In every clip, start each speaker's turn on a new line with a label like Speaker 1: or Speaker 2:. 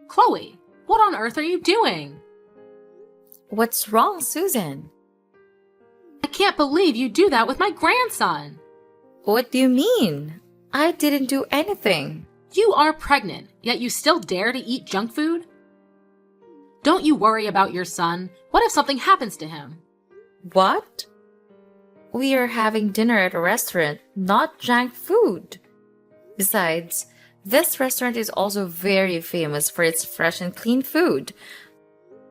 Speaker 1: Chloe, what on earth are you doing?
Speaker 2: What's wrong, Susan?
Speaker 1: I can't believe you do that with my grandson.
Speaker 2: What do you mean? I didn't do anything.
Speaker 1: You are pregnant, yet you still dare to eat junk food? Don't you worry about your son? What if something happens to him?
Speaker 2: What? We are having dinner at a restaurant, not junk food. Besides, this restaurant is also very famous for its fresh and clean food.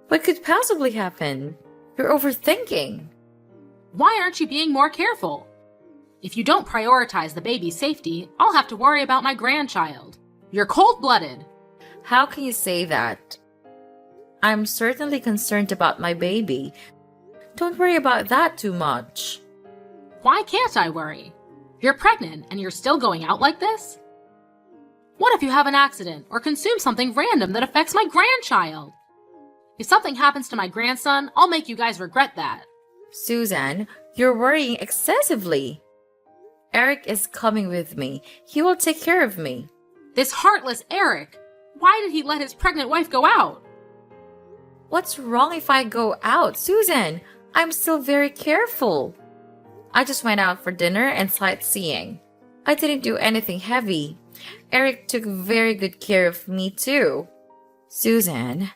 Speaker 2: What could possibly happen? You're overthinking.
Speaker 1: Why aren't you being more careful? If you don't prioritize the baby's safety, I'll have to worry about my grandchild. You're cold-blooded.
Speaker 2: How can you say that? I'm certainly concerned about my baby. Don't worry about that too much.
Speaker 1: Why can't I worry? You're pregnant and you're still going out like this? What if you have an accident or consume something random that affects my grandchild? If something happens to my grandson, I'll make you guys regret that.
Speaker 2: Susan, you're worrying excessively. Eric is coming with me. He will take care of me.
Speaker 1: This heartless Eric! Why did he let his pregnant wife go out?
Speaker 2: What's wrong if I go out, Susan? I'm still very careful. I just went out for dinner and sightseeing. I didn't do anything heavy. Eric took very good care of me too. Susan,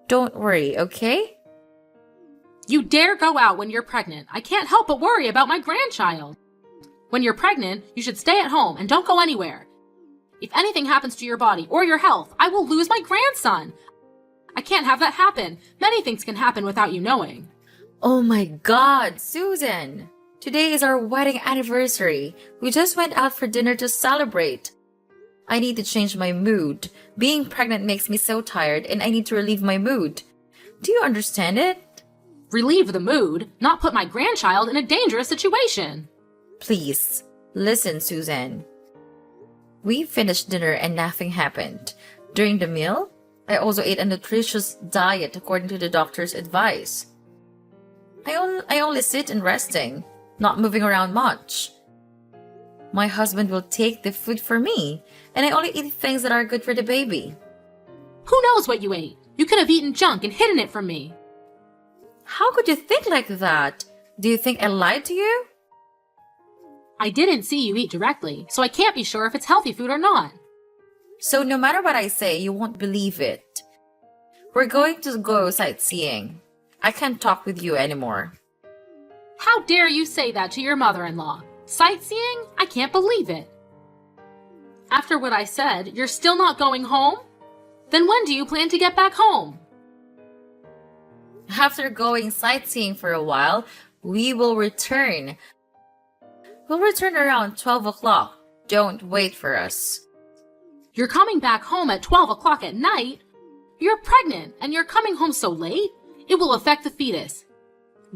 Speaker 2: don't worry, okay?
Speaker 1: You dare go out when you're pregnant. I can't help but worry about my grandchild. When you're pregnant, you should stay at home and don't go anywhere. If anything happens to your body or your health, I will lose my grandson. I can't have that happen. Many things can happen without you knowing.
Speaker 2: Oh my God, Susan! Today is our wedding anniversary. We just went out for dinner to celebrate. I need to change my mood. Being pregnant makes me so tired and I need to relieve my mood. Do you understand it?
Speaker 1: Relieve the mood, not put my grandchild in a dangerous situation.
Speaker 2: Please, listen, Susan. We finished dinner and nothing happened. During the meal, I also ate a nutritious diet according to the doctor's advice. I only sit and resting, not moving around much. My husband will take the food for me, and I only eat things that are good for the baby.
Speaker 1: Who knows what you ate? You could have eaten junk and hidden it from me.
Speaker 2: How could you think like that? Do you think I lied to you?
Speaker 1: I didn't see you eat directly, so I can't be sure if it's healthy food or not.
Speaker 2: So no matter what I say, you won't believe it. We're going to go sightseeing. I can't talk with you anymore.
Speaker 1: How dare you say that to your mother-in-law? Sightseeing? I can't believe it. After what I said, you're still not going home? Then when do you plan to get back home?
Speaker 2: After going sightseeing for a while, we will return. We'll return around 12 o'clock. Don't wait for us.
Speaker 1: You're coming back home at 12 o'clock at night? You're pregnant and you're coming home so late? It will affect the fetus.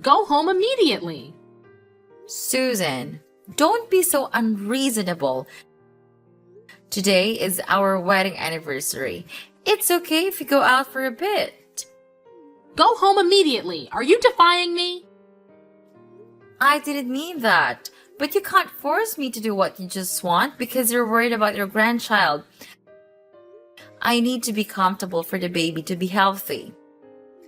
Speaker 1: Go home immediately.
Speaker 2: Susan, don't be so unreasonable. Today is our wedding anniversary. It's okay if you go out for a bit.
Speaker 1: Go home immediately. Are you defying me?
Speaker 2: I didn't mean that. But you can't force me to do what you just want because you're worried about your grandchild. I need to be comfortable for the baby to be healthy.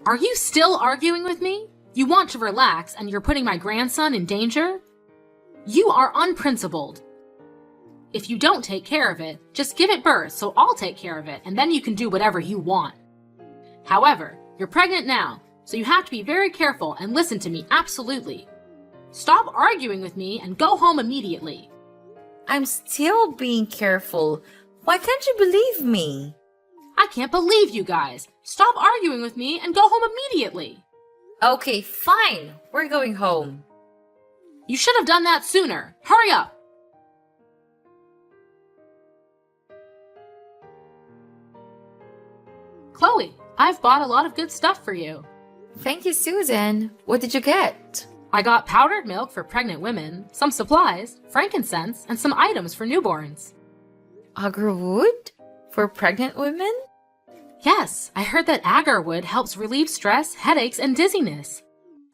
Speaker 1: Are you still arguing with me? You want to relax and you're putting my grandson in danger? You are unprincipled. If you don't take care of it, just give it birth so I'll take care of it and then you can do whatever you want. However, you're pregnant now, so you have to be very careful and listen to me absolutely. Stop arguing with me and go home immediately.
Speaker 2: I'm still being careful. Why can't you believe me?
Speaker 1: I can't believe you guys. Stop arguing with me and go home immediately.
Speaker 2: Okay, fine. We're going home.
Speaker 1: You should have done that sooner. Hurry up. Chloe, I've bought a lot of good stuff for you.
Speaker 2: Thank you, Susan. What did you get?
Speaker 1: I got powdered milk for pregnant women, some supplies, frankincense, and some items for newborns.
Speaker 2: Agarwood? For pregnant women?
Speaker 1: Yes, I heard that agarwood helps relieve stress, headaches, and dizziness.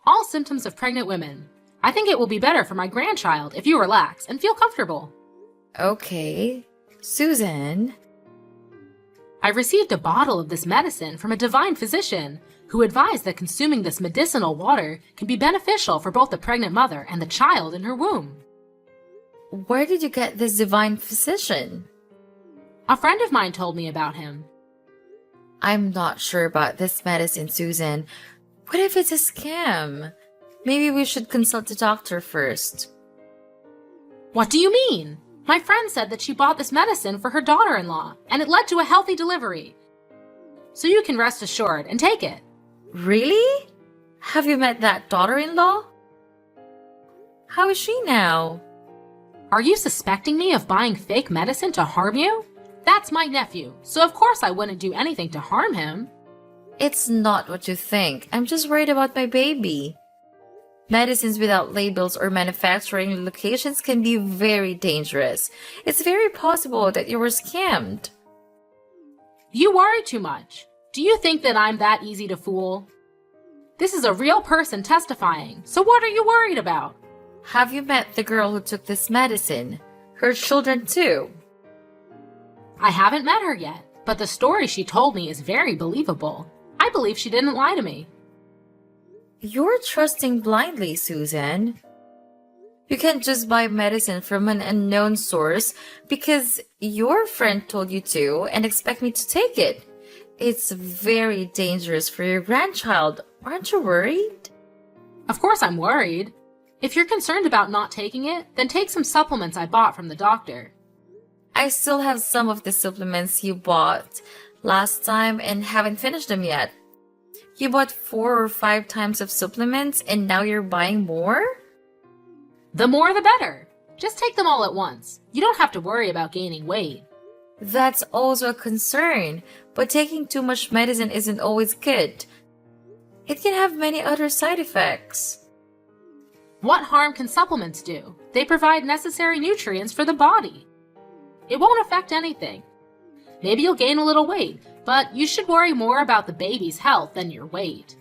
Speaker 1: All symptoms of pregnant women. I think it will be better for my grandchild if you relax and feel comfortable.
Speaker 2: Okay. Susan,
Speaker 1: I received a bottle of this medicine from a divine physician who advised that consuming this medicinal water can be beneficial for both the pregnant mother and the child in her womb.
Speaker 2: Where did you get this divine physician?
Speaker 1: A friend of mine told me about him.
Speaker 2: I'm not sure about this medicine, Susan. What if it's a scam? Maybe we should consult the doctor first.
Speaker 1: What do you mean? My friend said that she bought this medicine for her daughter-in-law, and it led to a healthy delivery. So you can rest assured and take it.
Speaker 2: Really? Have you met that daughter-in-law? How is she now?
Speaker 1: Are you suspecting me of buying fake medicine to harm you? That's my nephew, so of course I wouldn't do anything to harm him.
Speaker 2: It's not what you think. I'm just worried about my baby. Medicines without labels or manufacturing locations can be very dangerous. It's very possible that you were scammed.
Speaker 1: You worry too much. Do you think that I'm that easy to fool? This is a real person testifying, so what are you worried about?
Speaker 2: Have you met the girl who took this medicine? Her children too?
Speaker 1: I haven't met her yet, but the story she told me is very believable. I believe she didn't lie to me.
Speaker 2: You're trusting blindly, Susan. You can't just buy medicine from an unknown source because your friend told you to and expect me to take it. It's very dangerous for your grandchild. Aren't you worried?
Speaker 1: Of course I'm worried. If you're concerned about not taking it, then take some supplements I bought from the doctor.
Speaker 2: I still have some of the supplements you bought last time and haven't finished them yet. You bought 4 or 5 times of supplements and now you're buying more?
Speaker 1: The more the better. Just take them all at once. You don't have to worry about gaining weight.
Speaker 2: That's also a concern, but taking too much medicine isn't always good. It can have many other side effects.
Speaker 1: What harm can supplements do? They provide necessary nutrients for the body. It won't affect anything. Maybe you'll gain a little weight, but you should worry more about the baby's health than your weight.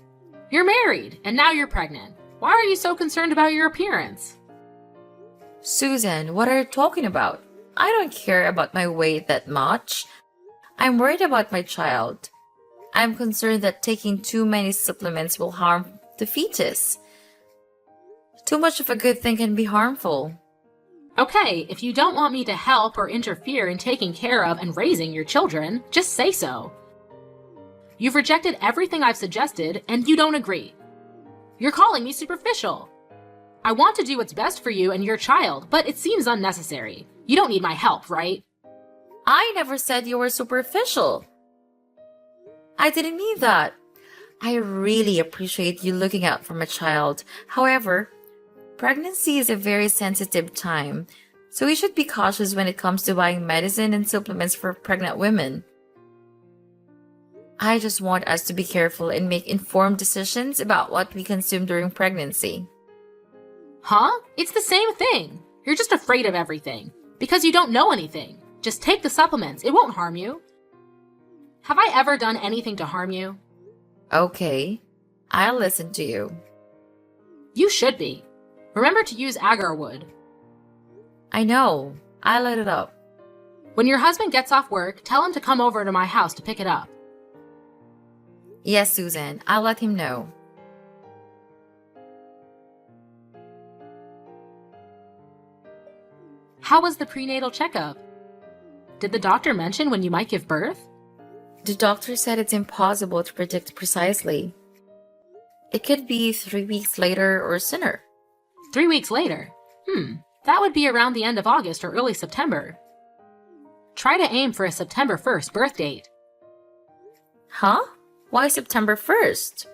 Speaker 1: You're married, and now you're pregnant. Why are you so concerned about your appearance?
Speaker 2: Susan, what are you talking about? I don't care about my weight that much. I'm worried about my child. I'm concerned that taking too many supplements will harm the fetus. Too much of a good thing can be harmful.
Speaker 1: Okay, if you don't want me to help or interfere in taking care of and raising your children, just say so. You've rejected everything I've suggested, and you don't agree. You're calling me superficial. I want to do what's best for you and your child, but it seems unnecessary. You don't need my help, right?
Speaker 2: I never said you were superficial. I didn't mean that. I really appreciate you looking out for my child. However, pregnancy is a very sensitive time, so we should be cautious when it comes to buying medicine and supplements for pregnant women. I just want us to be careful and make informed decisions about what we consume during pregnancy.
Speaker 1: Huh? It's the same thing. You're just afraid of everything. Because you don't know anything. Just take the supplements. It won't harm you. Have I ever done anything to harm you?
Speaker 2: Okay, I'll listen to you.
Speaker 1: You should be. Remember to use agar wood.
Speaker 2: I know. I'll let it up.
Speaker 1: When your husband gets off work, tell him to come over to my house to pick it up.
Speaker 2: Yes, Susan, I'll let him know.
Speaker 1: How was the prenatal checkup? Did the doctor mention when you might give birth?
Speaker 2: The doctor said it's impossible to predict precisely. It could be 3 weeks later or sooner.
Speaker 1: 3 weeks later? That would be around the end of August or early September. Try to aim for a September 1st birth date.
Speaker 2: Huh? Why September 1st?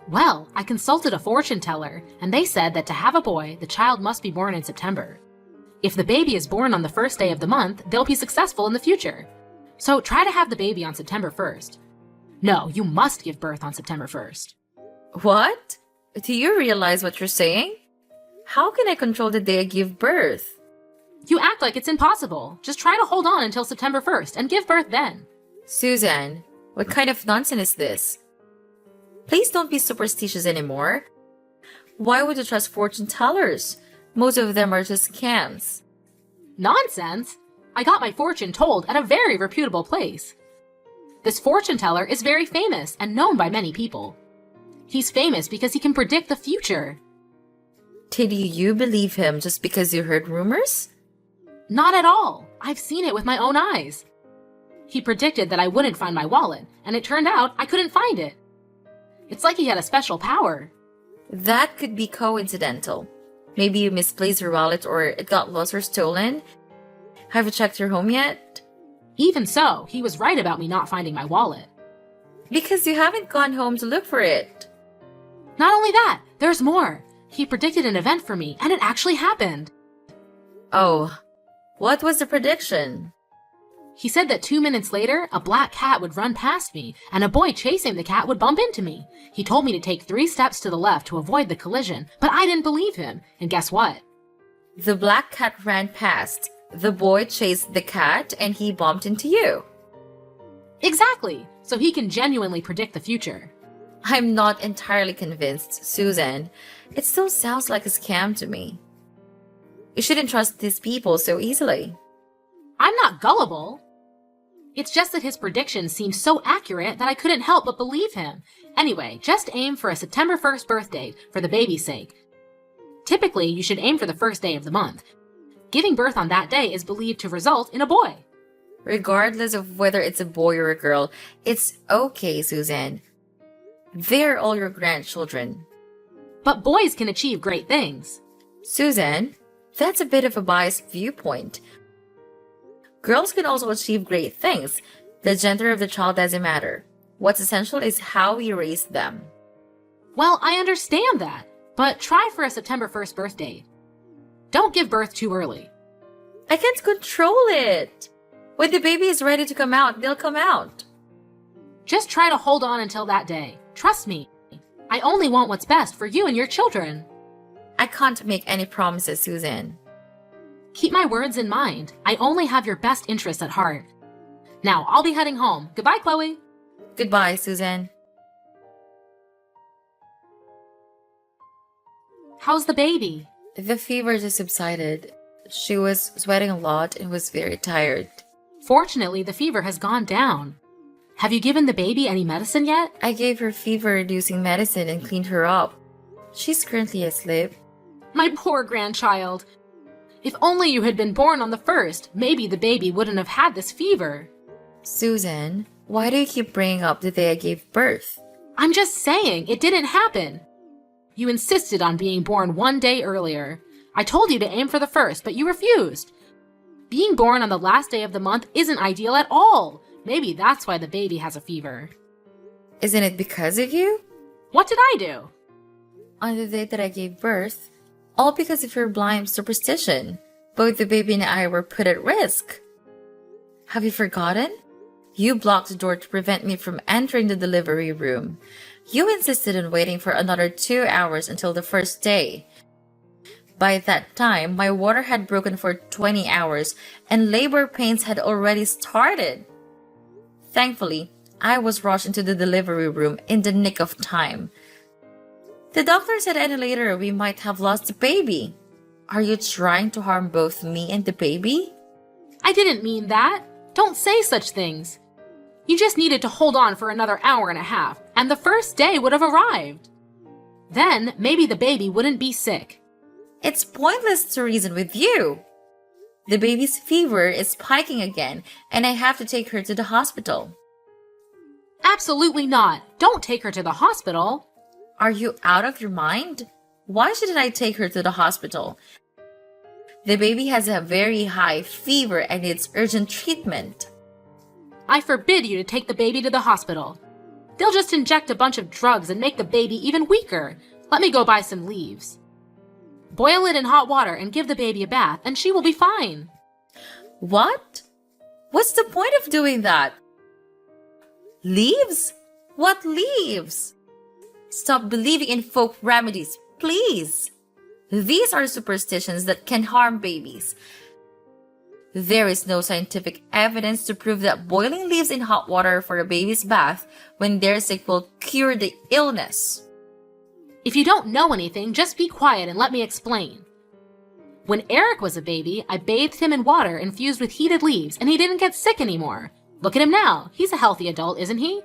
Speaker 1: Well, I consulted a fortune teller, and they said that to have a boy, the child must be born in September. If the baby is born on the first day of the month, they'll be successful in the future. So try to have the baby on September 1st. No, you must give birth on September 1st.
Speaker 2: What? Do you realize what you're saying? How can I control the day I give birth?
Speaker 1: You act like it's impossible. Just try to hold on until September 1st and give birth then.
Speaker 2: Susan, what kind of nonsense is this? Please don't be superstitious anymore. Why would you trust fortune tellers? Most of them are just scams.
Speaker 1: Nonsense! I got my fortune told at a very reputable place. This fortune teller is very famous and known by many people. He's famous because he can predict the future.
Speaker 2: Did you believe him just because you heard rumors?
Speaker 1: Not at all. I've seen it with my own eyes. He predicted that I wouldn't find my wallet, and it turned out I couldn't find it. It's like he had a special power.
Speaker 2: That could be coincidental. Maybe you misplaced your wallet or it got lost or stolen. Have you checked your home yet?
Speaker 1: Even so, he was right about me not finding my wallet.
Speaker 2: Because you haven't gone home to look for it.
Speaker 1: Not only that, there's more. He predicted an event for me, and it actually happened.
Speaker 2: Oh, what was the prediction?
Speaker 1: He said that 2 minutes later, a black cat would run past me, and a boy chasing the cat would bump into me. He told me to take 3 steps to the left to avoid the collision, but I didn't believe him, and guess what?
Speaker 2: The black cat ran past. The boy chased the cat, and he bumped into you.
Speaker 1: Exactly, so he can genuinely predict the future.
Speaker 2: I'm not entirely convinced, Susan. It still sounds like a scam to me. You shouldn't trust these people so easily.
Speaker 1: I'm not gullible. It's just that his predictions seemed so accurate that I couldn't help but believe him. Anyway, just aim for a September 1st birthday for the baby's sake. Typically, you should aim for the first day of the month. Giving birth on that day is believed to result in a boy.
Speaker 2: Regardless of whether it's a boy or a girl, it's okay, Susan. They're all your grandchildren.
Speaker 1: But boys can achieve great things.
Speaker 2: Susan, that's a bit of a biased viewpoint. Girls can also achieve great things. The gender of the child doesn't matter. What's essential is how we raise them.
Speaker 1: Well, I understand that, but try for a September 1st birthday. Don't give birth too early.
Speaker 2: I can't control it. When the baby is ready to come out, they'll come out.
Speaker 1: Just try to hold on until that day. Trust me. I only want what's best for you and your children.
Speaker 2: I can't make any promises, Susan.
Speaker 1: Keep my words in mind. I only have your best interests at heart. Now, I'll be heading home. Goodbye, Chloe.
Speaker 2: Goodbye, Susan.
Speaker 1: How's the baby?
Speaker 2: The fever just subsided. She was sweating a lot and was very tired.
Speaker 1: Fortunately, the fever has gone down. Have you given the baby any medicine yet?
Speaker 2: I gave her fever-reducing medicine and cleaned her up. She's currently asleep.
Speaker 1: My poor grandchild. If only you had been born on the 1st, maybe the baby wouldn't have had this fever.
Speaker 2: Susan, why do you keep bringing up the day I gave birth?
Speaker 1: I'm just saying, it didn't happen. You insisted on being born 1 day earlier. I told you to aim for the 1st, but you refused. Being born on the last day of the month isn't ideal at all. Maybe that's why the baby has a fever.
Speaker 2: Isn't it because of you?
Speaker 1: What did I do?
Speaker 2: On the day that I gave birth, all because of your blind superstition, both the baby and I were put at risk. Have you forgotten? You blocked the door to prevent me from entering the delivery room. You insisted on waiting for another 2 hours until the 1st day. By that time, my water had broken for 20 hours and labor pains had already started. Thankfully, I was rushed into the delivery room in the nick of time. The doctor said any later we might have lost the baby. Are you trying to harm both me and the baby?
Speaker 1: I didn't mean that. Don't say such things. You just needed to hold on for another hour and a half, and the 1st day would have arrived. Then, maybe the baby wouldn't be sick.
Speaker 2: It's pointless to reason with you. The baby's fever is spiking again, and I have to take her to the hospital.
Speaker 1: Absolutely not. Don't take her to the hospital.
Speaker 2: Are you out of your mind? Why shouldn't I take her to the hospital? The baby has a very high fever and needs urgent treatment.
Speaker 1: I forbid you to take the baby to the hospital. They'll just inject a bunch of drugs and make the baby even weaker. Let me go buy some leaves. Boil it in hot water and give the baby a bath, and she will be fine.
Speaker 2: What? What's the point of doing that? Leaves? What leaves? Stop believing in folk remedies, please. These are superstitions that can harm babies. There is no scientific evidence to prove that boiling leaves in hot water for a baby's bath when they're sick will cure the illness.
Speaker 1: If you don't know anything, just be quiet and let me explain. When Eric was a baby, I bathed him in water infused with heated leaves, and he didn't get sick anymore. Look at him now. He's a healthy adult, isn't he?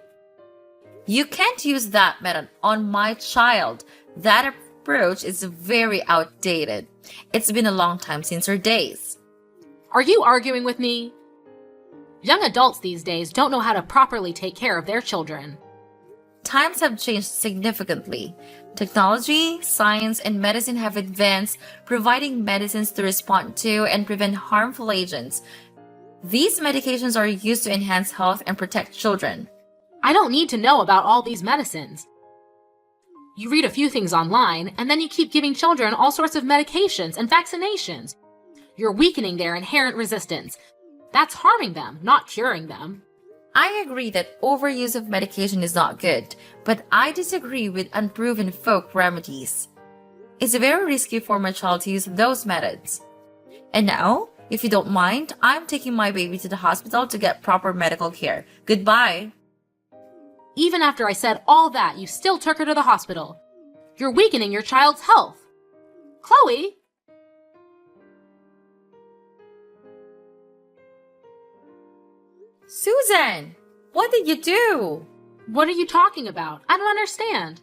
Speaker 2: You can't use that method on my child. That approach is very outdated. It's been a long time since her days.
Speaker 1: Are you arguing with me? Young adults these days don't know how to properly take care of their children.
Speaker 2: Times have changed significantly. Technology, science, and medicine have advanced, providing medicines to respond to and prevent harmful agents. These medications are used to enhance health and protect children.
Speaker 1: I don't need to know about all these medicines. You read a few things online, and then you keep giving children all sorts of medications and vaccinations. You're weakening their inherent resistance. That's harming them, not curing them.
Speaker 2: I agree that overuse of medication is not good, but I disagree with unproven folk remedies. It's very risky for my child to use those methods. And now, if you don't mind, I'm taking my baby to the hospital to get proper medical care. Goodbye.
Speaker 1: Even after I said all that, you still took her to the hospital. You're weakening your child's health. Chloe!
Speaker 2: Susan, what did you do?
Speaker 1: What are you talking about? I don't understand.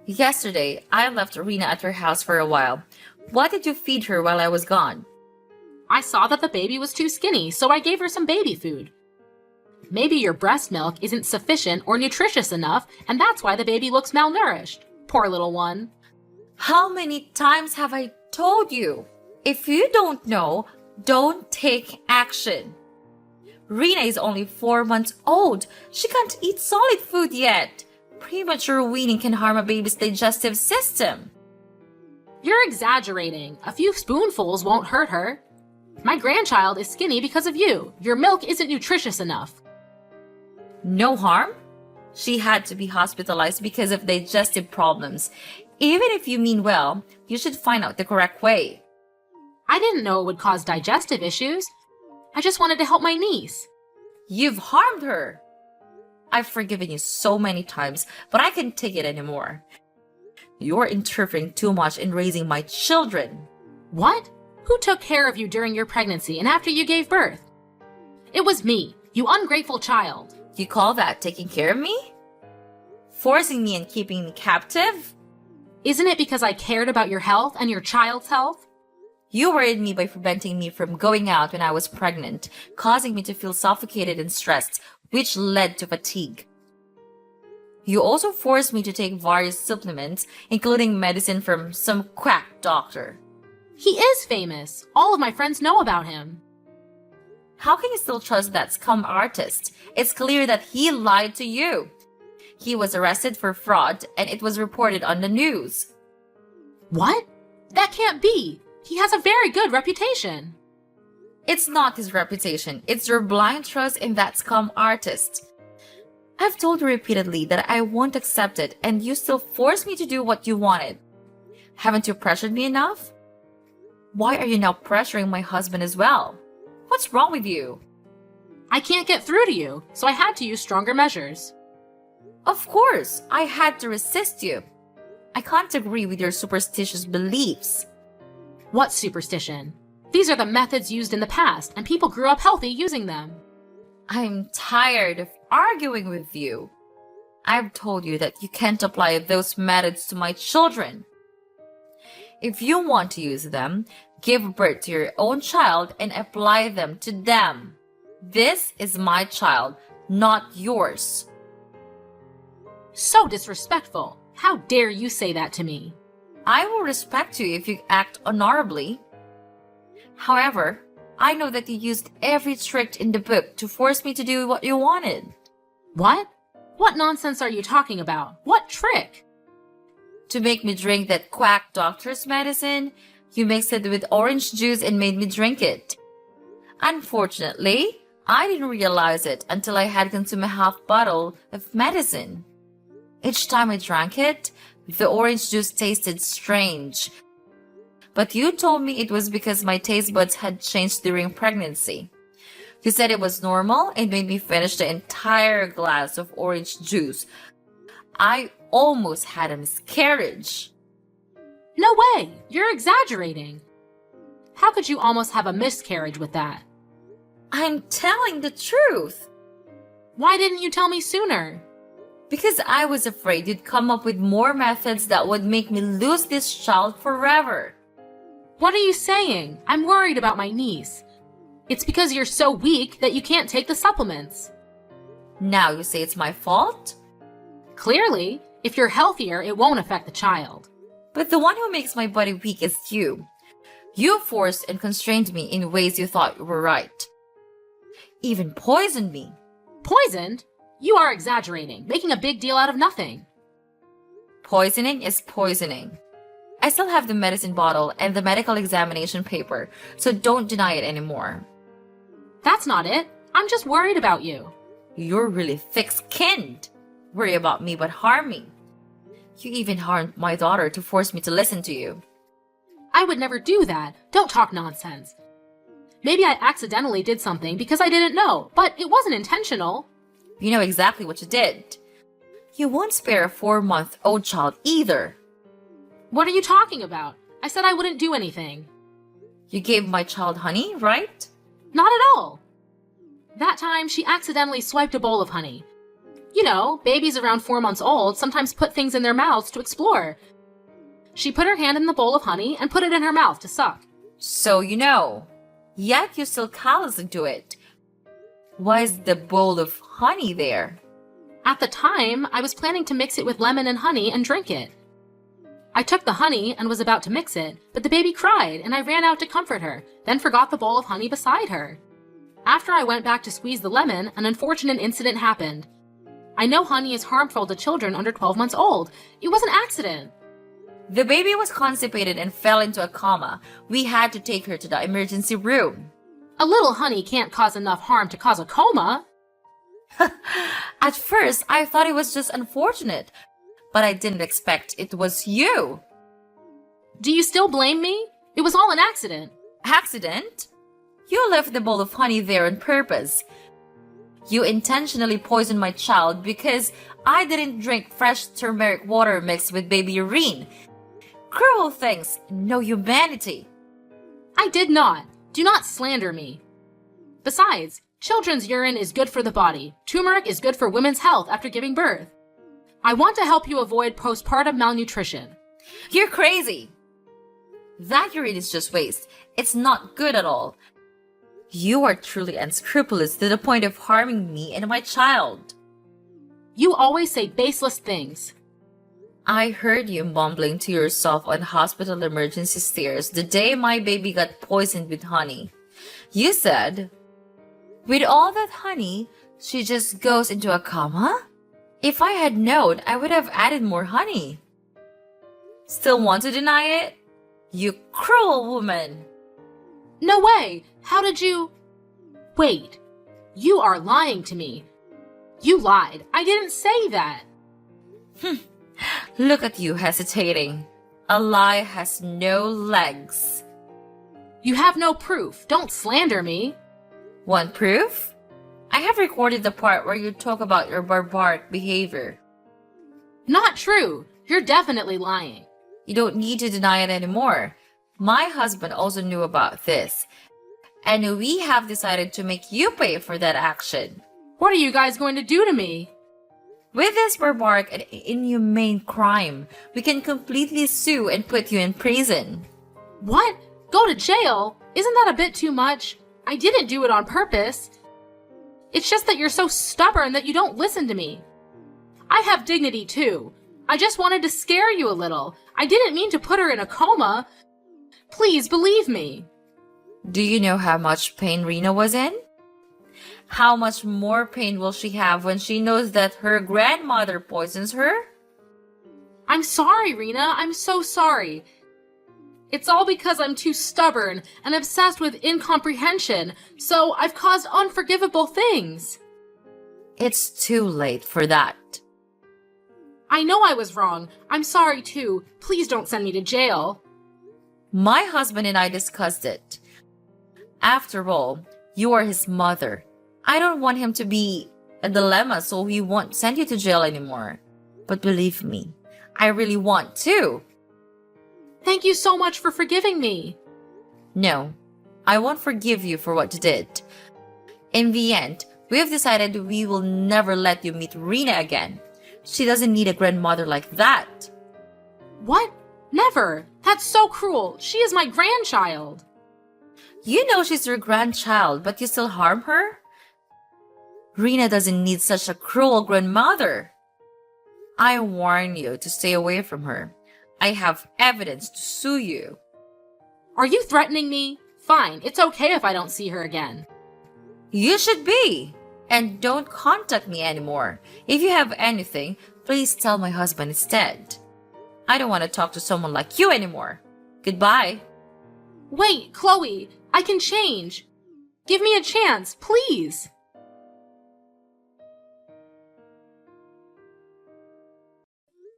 Speaker 2: Yesterday, I left Rena at her house for a while. What did you feed her while I was gone?
Speaker 1: I saw that the baby was too skinny, so I gave her some baby food. Maybe your breast milk isn't sufficient or nutritious enough, and that's why the baby looks malnourished. Poor little one.
Speaker 2: How many times have I told you? If you don't know, don't take action. Rena is only 4 months old. She can't eat solid food yet. Premature weaning can harm a baby's digestive system.
Speaker 1: You're exaggerating. A few spoonfuls won't hurt her. My grandchild is skinny because of you. Your milk isn't nutritious enough.
Speaker 2: No harm? She had to be hospitalized because of digestive problems. Even if you mean well, you should find out the correct way.
Speaker 1: I didn't know it would cause digestive issues. I just wanted to help my niece.
Speaker 2: You've harmed her. I've forgiven you so many times, but I can't take it anymore. You're interfering too much in raising my children.
Speaker 1: What? Who took care of you during your pregnancy and after you gave birth? It was me, you ungrateful child.
Speaker 2: You call that taking care of me? Forcing me and keeping me captive?
Speaker 1: Isn't it because I cared about your health and your child's health?
Speaker 2: You worried me by preventing me from going out when I was pregnant, causing me to feel suffocated and stressed, which led to fatigue. You also forced me to take various supplements, including medicine from some quack doctor.
Speaker 1: He is famous. All of my friends know about him.
Speaker 2: How can you still trust that scum artist? It's clear that he lied to you. He was arrested for fraud, and it was reported on the news.
Speaker 1: What? That can't be. He has a very good reputation.
Speaker 2: It's not his reputation. It's your blind trust in that scum artist. I've told you repeatedly that I won't accept it, and you still force me to do what you wanted. Haven't you pressured me enough? Why are you now pressuring my husband as well? What's wrong with you?
Speaker 1: I can't get through to you, so I had to use stronger measures.
Speaker 2: Of course, I had to resist you. I can't agree with your superstitious beliefs.
Speaker 1: What superstition? These are the methods used in the past, and people grew up healthy using them.
Speaker 2: I'm tired of arguing with you. I've told you that you can't apply those methods to my children. If you want to use them, give birth to your own child and apply them to them. This is my child, not yours.
Speaker 1: So disrespectful. How dare you say that to me?
Speaker 2: I will respect you if you act honorably. However, I know that you used every trick in the book to force me to do what you wanted.
Speaker 1: What? What nonsense are you talking about? What trick?
Speaker 2: To make me drink that quack doctor's medicine, you mixed it with orange juice and made me drink it. Unfortunately, I didn't realize it until I had consumed a half bottle of medicine. Each time I drank it, the orange juice tasted strange. But you told me it was because my taste buds had changed during pregnancy. You said it was normal and made me finish the entire glass of orange juice. I almost had a miscarriage.
Speaker 1: No way! You're exaggerating. How could you almost have a miscarriage with that?
Speaker 2: I'm telling the truth.
Speaker 1: Why didn't you tell me sooner?
Speaker 2: Because I was afraid you'd come up with more methods that would make me lose this child forever.
Speaker 1: What are you saying? I'm worried about my niece. It's because you're so weak that you can't take the supplements.
Speaker 2: Now you say it's my fault?
Speaker 1: Clearly, if you're healthier, it won't affect the child.
Speaker 2: But the one who makes my body weak is you. You forced and constrained me in ways you thought were right. Even poisoned me.
Speaker 1: Poisoned? You are exaggerating, making a big deal out of nothing.
Speaker 2: Poisoning is poisoning. I still have the medicine bottle and the medical examination paper, so don't deny it anymore.
Speaker 1: That's not it. I'm just worried about you.
Speaker 2: You're really thick-skinned. Worry about me but harm me. You even harmed my daughter to force me to listen to you.
Speaker 1: I would never do that. Don't talk nonsense. Maybe I accidentally did something because I didn't know, but it wasn't intentional.
Speaker 2: You know exactly what you did. You won't spare a 4-month-old child either.
Speaker 1: What are you talking about? I said I wouldn't do anything.
Speaker 2: You gave my child honey, right?
Speaker 1: Not at all. That time, she accidentally swiped a bowl of honey. You know, babies around 4 months old sometimes put things in their mouths to explore. She put her hand in the bowl of honey and put it in her mouth to suck.
Speaker 2: So you know. Yet you're still callous into it. Why is the bowl of honey there?
Speaker 1: At the time, I was planning to mix it with lemon and honey and drink it. I took the honey and was about to mix it, but the baby cried and I ran out to comfort her, then forgot the bowl of honey beside her. After I went back to squeeze the lemon, an unfortunate incident happened. I know honey is harmful to children under 12 months old. It was an accident.
Speaker 2: The baby was constipated and fell into a coma. We had to take her to the emergency room.
Speaker 1: A little honey can't cause enough harm to cause a coma.
Speaker 2: At first, I thought it was just unfortunate, but I didn't expect it was you.
Speaker 1: Do you still blame me? It was all an accident.
Speaker 2: Accident? You left the bowl of honey there on purpose. You intentionally poisoned my child because I didn't drink fresh turmeric water mixed with baby urine. Cruel things, no humanity.
Speaker 1: I did not. Do not slander me. Besides, children's urine is good for the body. Turmeric is good for women's health after giving birth. I want to help you avoid postpartum malnutrition.
Speaker 2: You're crazy. That urine is just waste. It's not good at all. You are truly unscrupulous to the point of harming me and my child.
Speaker 1: You always say baseless things.
Speaker 2: I heard you mumbling to yourself on hospital emergency stairs the day my baby got poisoned with honey. You said, "With all that honey, she just goes into a coma?" If I had known, I would have added more honey. Still want to deny it? You cruel woman!
Speaker 1: No way! How did you... Wait. You are lying to me. You lied. I didn't say that.
Speaker 2: Look at you hesitating. A lie has no legs.
Speaker 1: You have no proof. Don't slander me.
Speaker 2: Want proof? I have recorded the part where you talk about your barbaric behavior.
Speaker 1: Not true. You're definitely lying.
Speaker 2: You don't need to deny it anymore. My husband also knew about this, and we have decided to make you pay for that action.
Speaker 1: What are you guys going to do to me?
Speaker 2: With this barbaric and inhumane crime, we can completely sue and put you in prison.
Speaker 1: What? Go to jail? Isn't that a bit too much? I didn't do it on purpose. It's just that you're so stubborn that you don't listen to me. I have dignity too. I just wanted to scare you a little. I didn't mean to put her in a coma. Please believe me.
Speaker 2: Do you know how much pain Rena was in? How much more pain will she have when she knows that her grandmother poisons her?
Speaker 1: I'm sorry, Rena. I'm so sorry. It's all because I'm too stubborn and obsessed with incomprehension, so I've caused unforgivable things.
Speaker 2: It's too late for that.
Speaker 1: I know I was wrong. I'm sorry too. Please don't send me to jail.
Speaker 2: My husband and I discussed it. After all, you are his mother. I don't want him to be a dilemma, so he won't send you to jail anymore. But believe me, I really want to.
Speaker 1: Thank you so much for forgiving me.
Speaker 2: No, I won't forgive you for what you did. In the end, we have decided we will never let you meet Rena again. She doesn't need a grandmother like that.
Speaker 1: What? Never! That's so cruel! She is my grandchild!
Speaker 2: You know she's your grandchild, but you still harm her? Rena doesn't need such a cruel grandmother. I warn you to stay away from her. I have evidence to sue you.
Speaker 1: Are you threatening me? Fine, it's okay if I don't see her again.
Speaker 2: You should be. And don't contact me anymore. If you have anything, please tell my husband instead. I don't want to talk to someone like you anymore. Goodbye.
Speaker 1: Wait, Chloe, I can change. Give me a chance, please.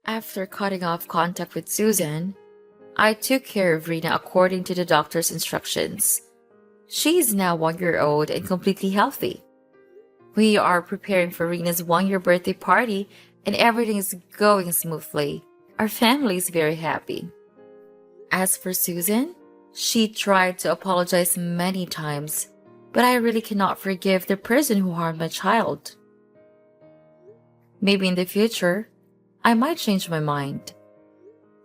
Speaker 2: After cutting off contact with Susan, I took care of Rena according to the doctor's instructions. She is now 1 year old and completely healthy. We are preparing for Rena's 1 year birthday party and everything is going smoothly. Our family is very happy. As for Susan, she tried to apologize many times, but I really cannot forgive the person who harmed my child. Maybe in the future, I might change my mind.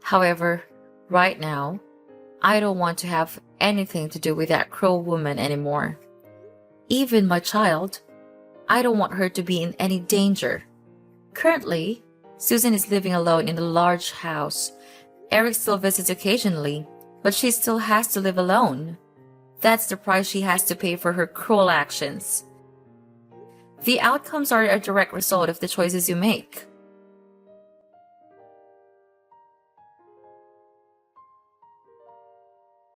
Speaker 2: However, right now, I don't want to have anything to do with that cruel woman anymore. Even my child, I don't want her to be in any danger. Currently, Susan is living alone in a large house. Eric still visits occasionally, but she still has to live alone. That's the price she has to pay for her cruel actions. The outcomes are a direct result of the choices you make.